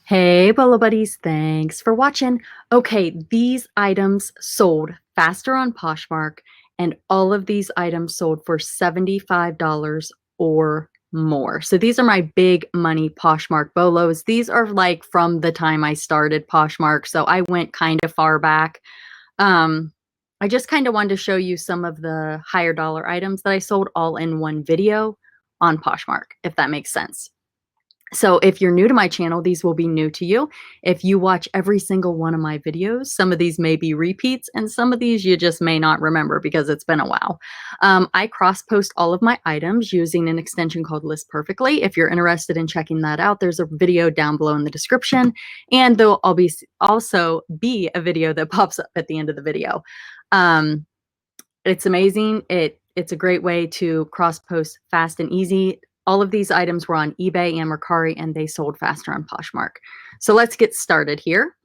Hey, Bolo Buddies, thanks for watching. Okay, these items sold faster on Poshmark, and all of these items sold for $75 or more. So these are my big money Poshmark Bolos. These are like from the time I started Poshmark, so I went kind of far back. Um, I just kind of wanted to show you some of the higher dollar items that I sold all in one video on Poshmark, if that makes sense. So if you're new to my channel, these will be new to you. If you watch every single one of my videos, some of these may be repeats and some of these you just may not remember because it's been a while. I cross-post all of my items using an extension called List Perfectly. If you're interested in checking that out, there's a video down below in the description, and there'll also be a video that pops up at the end of the video. It's amazing. It's a great way to cross-post fast and easy. All of these items were on eBay and Mercari, and they sold faster on Poshmark. So let's get started here.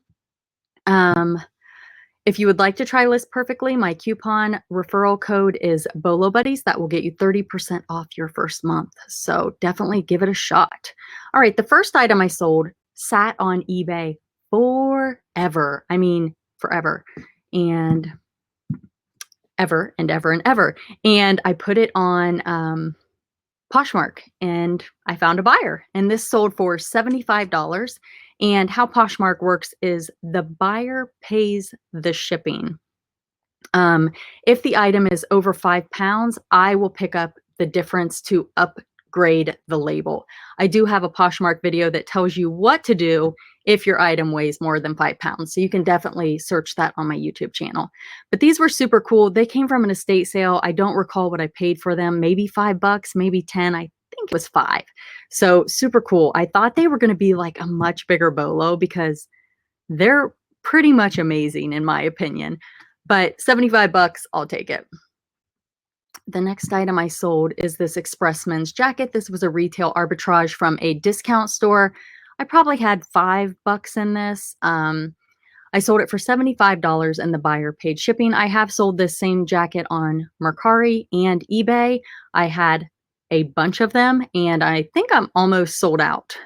If you would like to try List Perfectly, my coupon referral code is bolobuddies. That will get you 30% off your first month. So definitely give it a shot. All right, the first item I sold sat on eBay forever. I mean, forever. And ever and ever and ever. And I put it on Poshmark and I found a buyer, and this sold for $75. And how Poshmark works is the buyer pays the shipping. If the item is over 5 pounds, I will pick up the difference to upgrade the label. I do have a Poshmark video that tells you what to do if your item weighs more than 5 pounds. So you can definitely search that on my YouTube channel. But these were super cool. They came from an estate sale. I don't recall what I paid for them. Maybe $5, maybe 10. I think it was 5. So super cool. I thought they were going to be like a much bigger bolo because they're pretty much amazing in my opinion. But 75 bucks, I'll take it. The next item I sold is this Expressman's jacket. This was a retail arbitrage from a discount store. I probably had $5 in this. I sold it for $75 and the buyer paid shipping. I have sold this same jacket on Mercari and eBay. I had a bunch of them and I think I'm almost sold out.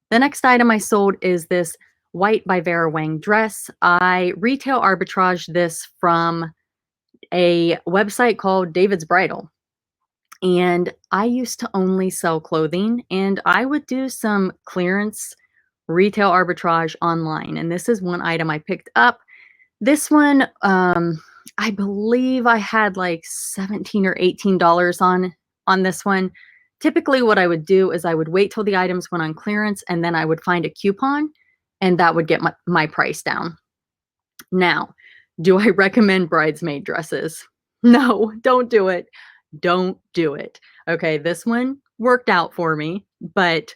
The next item I sold is this white by Vera Wang dress. I retail arbitraged this from a website called David's Bridal. And I used to only sell clothing, and I would do some clearance retail arbitrage online. And this is one item I picked up. This one, I believe I had like $17 or $18 on this one. Typically what I would do is I would wait till the items went on clearance and then I would find a coupon and that would get my price down. Now, do I recommend bridesmaid dresses? No, don't do it. Don't do it. Okay, this one worked out for me, but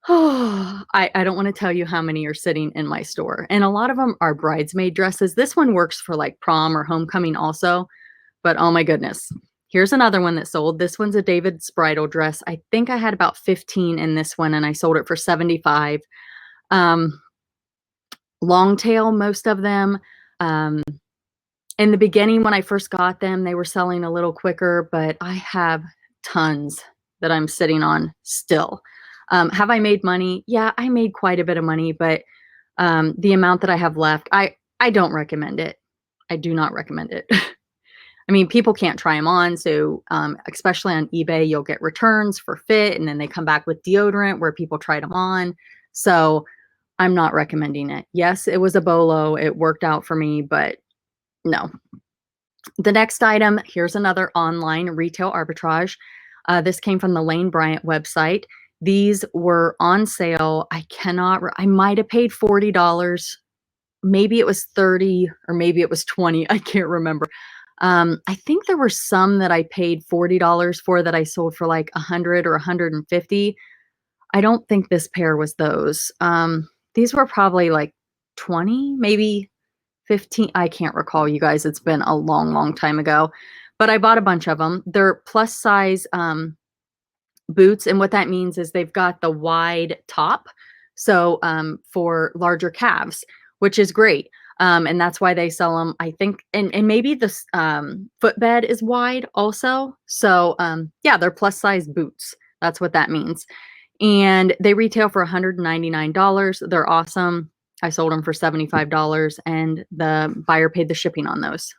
I don't want to tell you how many are sitting in my store. And a lot of them are bridesmaid dresses. This one works for like prom or homecoming also, but oh my goodness. Here's another one that sold. This one's a David's bridal dress. I think I had about 15 in this one and I sold it for 75. Long tail, most of them. In the beginning, when I first got them, they were selling a little quicker, but I have tons that I'm sitting on still. Have I made money? Yeah, I made quite a bit of money, but the amount that I have left, I don't recommend it. I do not recommend it. I mean, people can't try them on. So especially on eBay, you'll get returns for fit and then they come back with deodorant where people tried them on. So I'm not recommending it. Yes, it was a bolo. It worked out for me, but no. The next item, here's another online retail arbitrage. This came from the Lane Bryant website. These were on sale. I might have paid $40. Maybe it was 30 or maybe it was 20. I can't remember. I think there were some that I paid $40 for that I sold for like 100 or 150. I don't think this pair was those. These were probably like 20, maybe 15. I can't recall, you guys. It's been a long, long time ago. But I bought a bunch of them. They're plus size boots. And what that means is they've got the wide top. So for larger calves, which is great. And that's why they sell them, I think. And maybe the footbed is wide also. So yeah, they're plus size boots. That's what that means. and they retail for $199. They're awesome. I sold them for $75 and the buyer paid the shipping on those.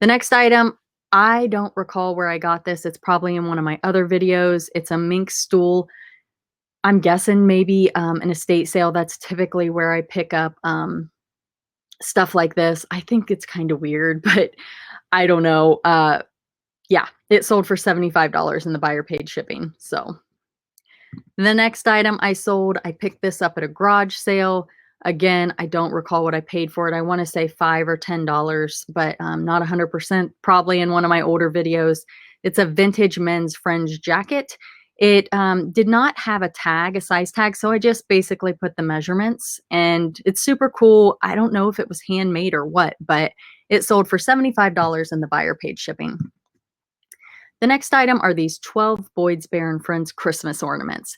The next item, I don't recall where I got this. It's probably in one of my other videos. It's a mink stool. I'm guessing maybe an estate sale. That's typically where I pick up stuff like this. I think it's kind of weird, but I don't know. Yeah, it sold for $75 and the buyer paid shipping. So the next item I sold, I picked this up at a garage sale. Again, I don't recall what I paid for it. I want to say $5 or $10, but not 100%, probably in one of my older videos. It's a vintage men's fringe jacket. It did not have a tag, a size tag, so I just basically put the measurements, and it's super cool. I don't know if it was handmade or what, but it sold for $75 and the buyer paid shipping. The next item are these 12 Boyd's Bear and Friends Christmas ornaments.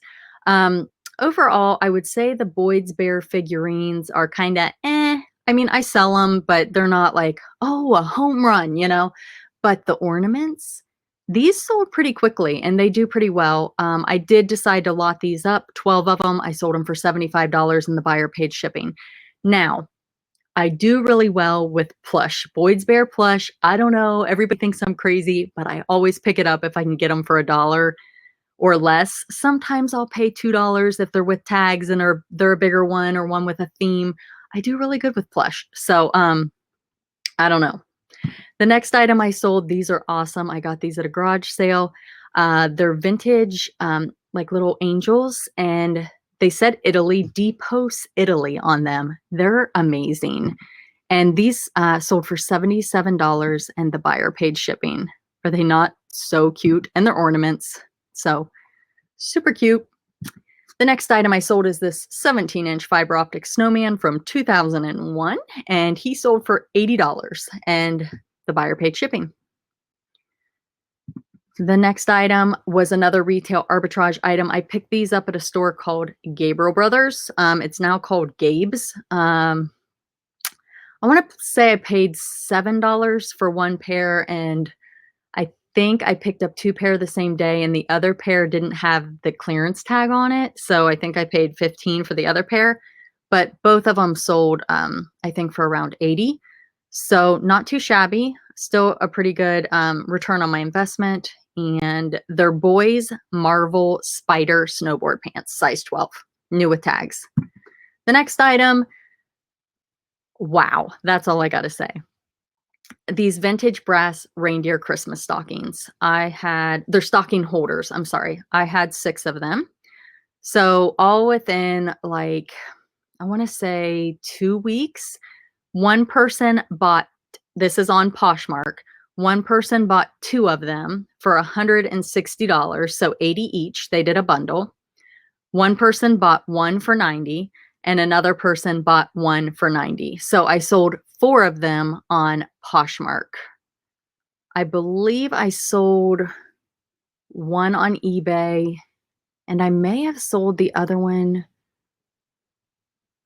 Overall, I would say the Boyd's Bear figurines are kind of eh. I mean, I sell them, but they're not like, oh, a home run, you know? But the ornaments, these sold pretty quickly and they do pretty well. I did decide to lot these up, 12 of them. I sold them for $75 and the buyer paid shipping. Now, I do really well with plush, Boyd's Bear plush. I don't know, everybody thinks I'm crazy, but I always pick it up if I can get them for $1 or less. Sometimes I'll pay $2 if they're with tags and they're a bigger one or one with a theme. I do really good with plush. So I don't know. The next item I sold, these are awesome. I got these at a garage sale. They're vintage, like little angels, and they said Italy, Depos Italy on them. They're amazing. And these sold for $77 and the buyer paid shipping. Are they not so cute? And they're ornaments. So super cute. The next item I sold is this 17-inch fiber optic snowman from 2001, and he sold for $80 and the buyer paid shipping. The next item was another retail arbitrage item. I picked these up at a store called Gabriel Brothers. It's now called Gabe's. I want to say I paid $7 for one pair, and I think I picked up two pair the same day, and the other pair didn't have the clearance tag on it. So I think I paid $15 for the other pair, but both of them sold, I think for around $80. So not too shabby, still a pretty good return on my investment. And they're boys Marvel Spider snowboard pants, size 12, new with tags. The next item, wow, that's all I got to say. These vintage brass reindeer Christmas stockings. They're stocking holders. I'm sorry. I had 6 of them. So all within like, I want to say 2 weeks, one person bought, this is on Poshmark. One person bought 2 of them for $160. So 80 each. They did a bundle. One person bought one for 90 and another person bought one for 90. So I sold 4 of them on Poshmark. I believe I sold one on eBay, and I may have sold the other one.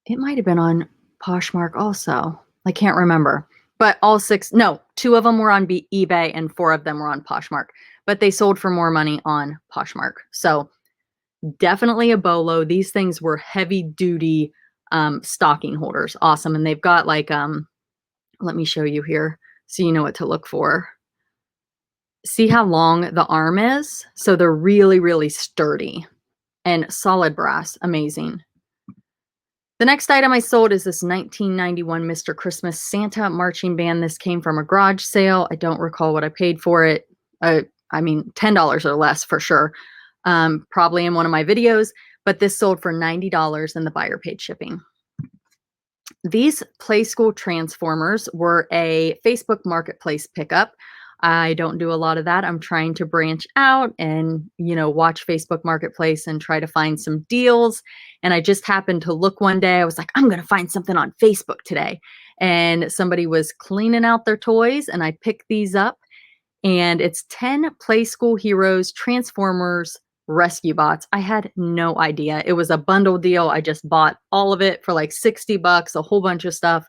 It might have been on Poshmark also. I can't remember. But all 6, no, 2 of them were on eBay and 4 of them were on Poshmark. But they sold for more money on Poshmark. So definitely a BOLO. These things were heavy duty stocking holders. Awesome. And they've got like, let me show you here so you know what to look for. See how long the arm is? So they're really, really sturdy and solid brass. Amazing. The next item I sold is this 1991 Mr. Christmas Santa marching band. This came from a garage sale. I don't recall what I paid for it. I mean, $10 or less for sure. Probably in one of my videos, but this sold for $90 and the buyer paid shipping. These Play School Transformers were a Facebook Marketplace pickup. I don't do a lot of that. I'm trying to branch out and, watch Facebook Marketplace and try to find some deals. And I just happened to look one day. I was like, I'm going to find something on Facebook today. And somebody was cleaning out their toys and I picked these up. And it's 10 Play School Heroes Transformers rescue bots. I had no idea. It was a bundle deal. I just bought all of it for like $60, a whole bunch of stuff.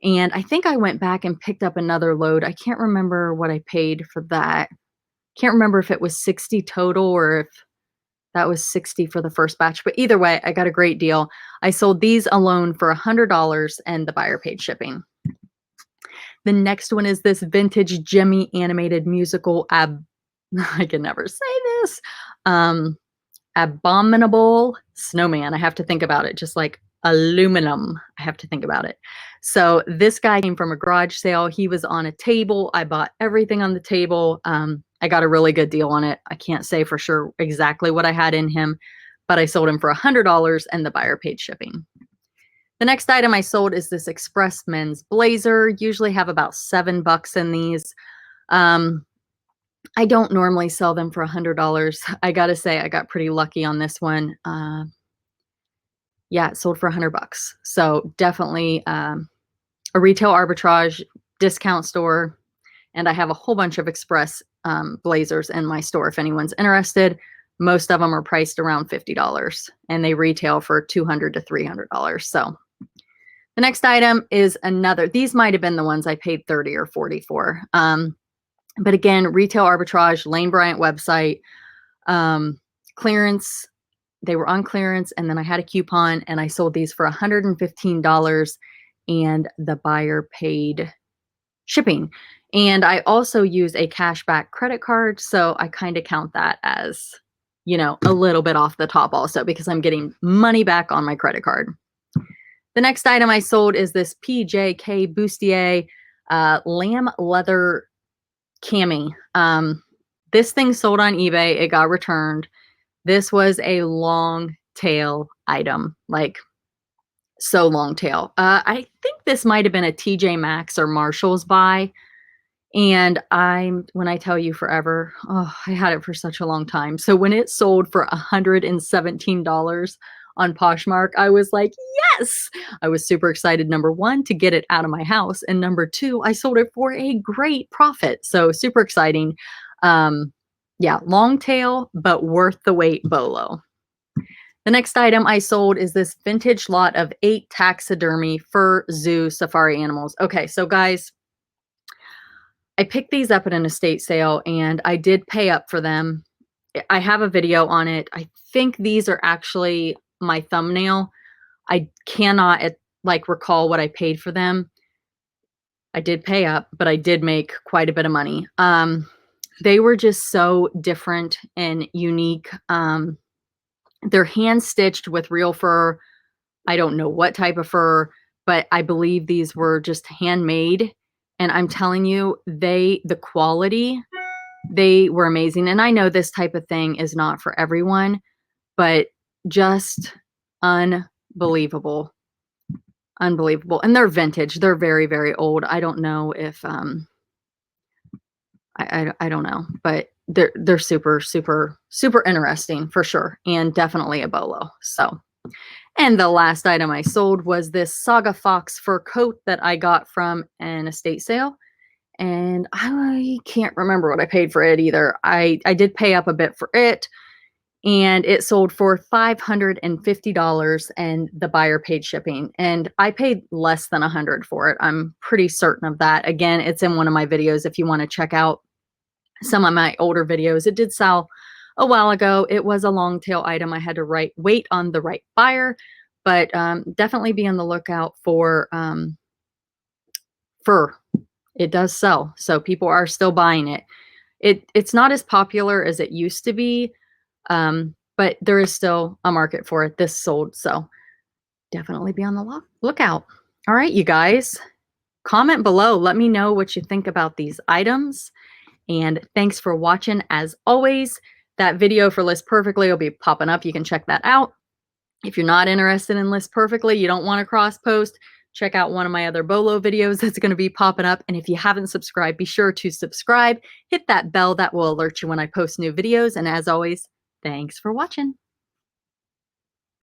And I think I went back and picked up another load. I can't remember what I paid for that. Can't remember if it was 60 total or if that was 60 for the first batch. But either way, I got a great deal. I sold these alone for $100 and the buyer paid shipping. The next one is this vintage Jimmy animated musical I can never say this. Abominable snowman. I have to think about it, just like aluminum. I have to think about it. So this guy came from a garage sale. He was on a table. I bought everything on the table. I got a really good deal on it. I can't say for sure exactly what I had in him, but I sold him for $100 and the buyer paid shipping. The next item I sold is this Express men's blazer. Usually have about $7 in these. I don't normally sell them for $100. I gotta say, I got pretty lucky on this one. Yeah, it sold for $100. So definitely a retail arbitrage discount store. And I have a whole bunch of Express blazers in my store if anyone's interested. Most of them are priced around $50 and they retail for $200 to $300. So the next item is another, these might have been the ones I paid $30 or $40 for. But again, retail arbitrage, Lane Bryant website, clearance. They were on clearance, and then I had a coupon, and I sold these for $115, and the buyer paid shipping. And I also use a cashback credit card, so I kind of count that as, you know, a little bit off the top also because I'm getting money back on my credit card. The next item I sold is this PJK Bustier lamb leather cami. This thing sold on eBay. It got returned. This was a long tail item, like so long tail. I think this might have been a TJ Maxx or Marshall's buy. And when I tell you forever, oh, I had it for such a long time. So when it sold for $117 on Poshmark, I was like, yes, I was super excited. Number one, to get it out of my house. And number two, I sold it for a great profit. So super exciting. Yeah, long tail, but worth the wait BOLO. The next item I sold is this vintage lot of 8 taxidermy fur zoo safari animals. Okay, so guys, I picked these up at an estate sale and I did pay up for them. I have a video on it. I think these are actually my thumbnail. I cannot recall what I paid for them. I did pay up, but I did make quite a bit of money. They were just so different and unique. They're hand stitched with real fur. I don't know what type of fur, but I believe these were just handmade. And I'm telling you, the quality, they were amazing. And I know this type of thing is not for everyone, but just unbelievable. Unbelievable. And they're vintage. They're very, very old. I don't know if I don't know, but they're super, super, super interesting for sure. And definitely a BOLO. So, and the last item I sold was this Saga Fox fur coat that I got from an estate sale. And I can't remember what I paid for it either. I did pay up a bit for it. And it sold for $550 and the buyer paid shipping. And I paid less than $100 for it. I'm pretty certain of that. Again, it's in one of my videos if you want to check out some of my older videos. It did sell a while ago. It was a long tail item. I had to wait on the right buyer, but definitely be on the lookout for fur. It does sell. So people are still buying it. It's not as popular as it used to be. But there is still a market for it. This sold, so definitely be on the lookout. All right, you guys, comment below. Let me know what you think about these items. And thanks for watching. As always, that video for List Perfectly will be popping up. You can check that out. If you're not interested in List Perfectly, you don't want to cross post, check out one of my other BOLO videos that's going to be popping up. And if you haven't subscribed, be sure to subscribe. Hit that bell that will alert you when I post new videos. And as always, thanks for watching.